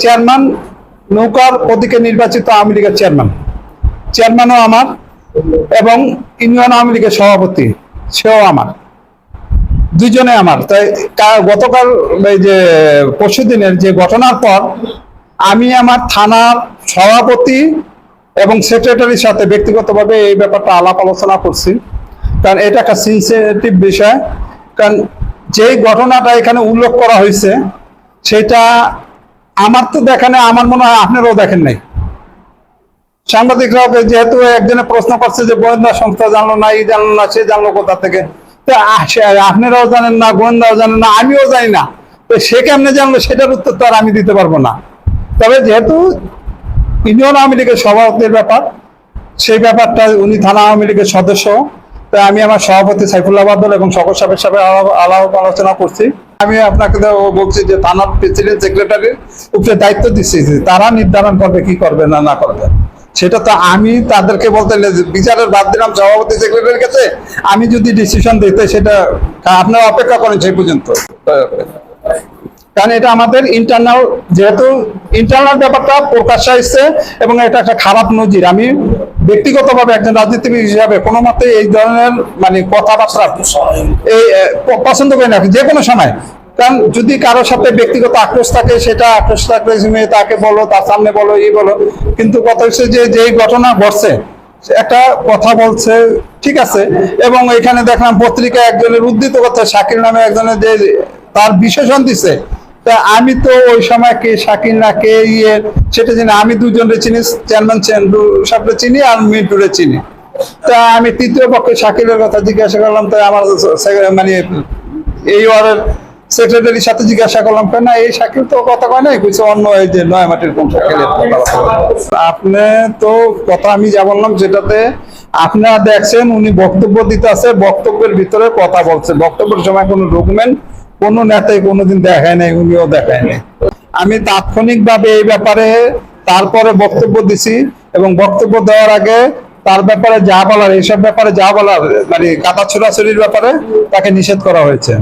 Chairman নৌকার প্রতীকে নির্বাচিত আওয়ামী লীগের চেয়ারম্যানও আমার, এবং ইউনিয়ন আওয়ামী লীগের সভাপতি সেও আমার, দুইজনে আমার। তাই গতকাল এই যে পরশু দিনের যে ঘটনার পর আমি আমার থানার সভাপতি এবং সেক্রেটারির সাথে ব্যক্তিগতভাবে এই ব্যাপারটা আলাপ আলোচনা করছি, কারণ এটা একটা সেনসিটিভ বিষয়। কারণ যেই ঘটনাটা এখানে উল্লেখ করা হয়েছে সেটা আমার তো দেখেন, আমার মনে হয় আপনারাও দেখেন নাই। সাংবাদিকরাও যেহেতু একজনে প্রশ্ন করছে যে গোয়েন্দা সংস্থা জানলো না, এই জানলো না, সে জানলো কোথা থেকে, তো আপনারাও জানেন না, গোয়েন্দাও জানেন না, আমিও জানি না, তো সে কেমনে জানলো সেটার উত্তর তো আর আমি দিতে পারবো না। তবে যেহেতু ইউনিয়ন আওয়ামী লীগের সভাপতির ব্যাপার, সেই ব্যাপারটা উনি থানা আওয়ামী লীগের সদস্য, তাই আমি আমার সভাপতি সাইফুল্লাহ বাদল এবং সকল সাহেবের সাথে আলাপ আলোচনা করছি। আমি আপনাকে বলছি যে থানার প্রেসিডেন্ট সেক্রেটারির উপরে দায়িত্ব দিচ্ছি, তারা নির্ধারণ করবে কি করবে না না করবে, সেটা তো আমি তাদেরকে বলতে বিচারের বাদ দিলাম সভাপতি সেক্রেটারির কাছে। আমি যদি ডিসিশন দিতে সেটা আপনারা অপেক্ষা করেন সেই পর্যন্ত, কারণ এটা আমাদের ইন্টারনাল, যেহেতু ইন্টারনাল ব্যাপারটা প্রকাশ্যে আসছে এবং এটা একটা খারাপ নজির। আমি ব্যক্তিগতভাবে একজন রাজনীতিবিদ হিসাবে কোনো মতে এই ধরনের মানে কথাবার্তা এই পছন্দ করি না যে কোনো সময়। কারণ যদি কারোর সাথে ব্যক্তিগত আক্রোশ থাকে, সেটা আক্রোশ থাকলে তাকে বলো, তার সামনে বলো, এই বলো, কিন্তু কথা হচ্ছে যে যেই ঘটনা ঘটছে একটা কথা বলছে, ঠিক আছে। এবং এখানে দেখলাম পত্রিকা একজনের উদ্ধৃত করছে, শাকিল নামে একজনের যে তার বিশেষণ দিছে, তা আমি তো ওই সময় কে শাকিল না কে সেটা চিনি। আমি দুজনকে চিনি, চেয়ারম্যান সাহেবকে চিনি আর মিন্টুরে চিনি। তা আমি তৃতীয় পক্ষে শাকিলের কথা জিজ্ঞাসা করলাম, তাই আমার মানে এই ওয়ার্ডের সেক্রেটারির সাথে জিজ্ঞাসা করলাম, কেন এই শাকিল তো কথা কয় নাই, কিছু অন্য এই যে নয়ামাটির কোন শাকিলের কথা। আপনি তো কথা আমি যা বললাম সেটাতে আপনারা দেখছেন উনি বক্তব্য দিতে আছে, বক্তব্যের ভিতরে কথা বলছে, বক্তব্যের সময় কোনো ডকুমেন্ট কোনো নেতাই কোনোদিন দেখায় নাই, উনিও দেখায় নাই। আমি তাৎক্ষণিকভাবে এই ব্যাপারে তারপরে বক্তব্য দিছি, এবং বক্তব্য দেওয়ার আগে তার ব্যাপারে যা বলার, এইসব ব্যাপারে যা বলার মানে কাদা ছোড়াছড়ির ব্যাপারে তাকে নিষেধ করা হয়েছে।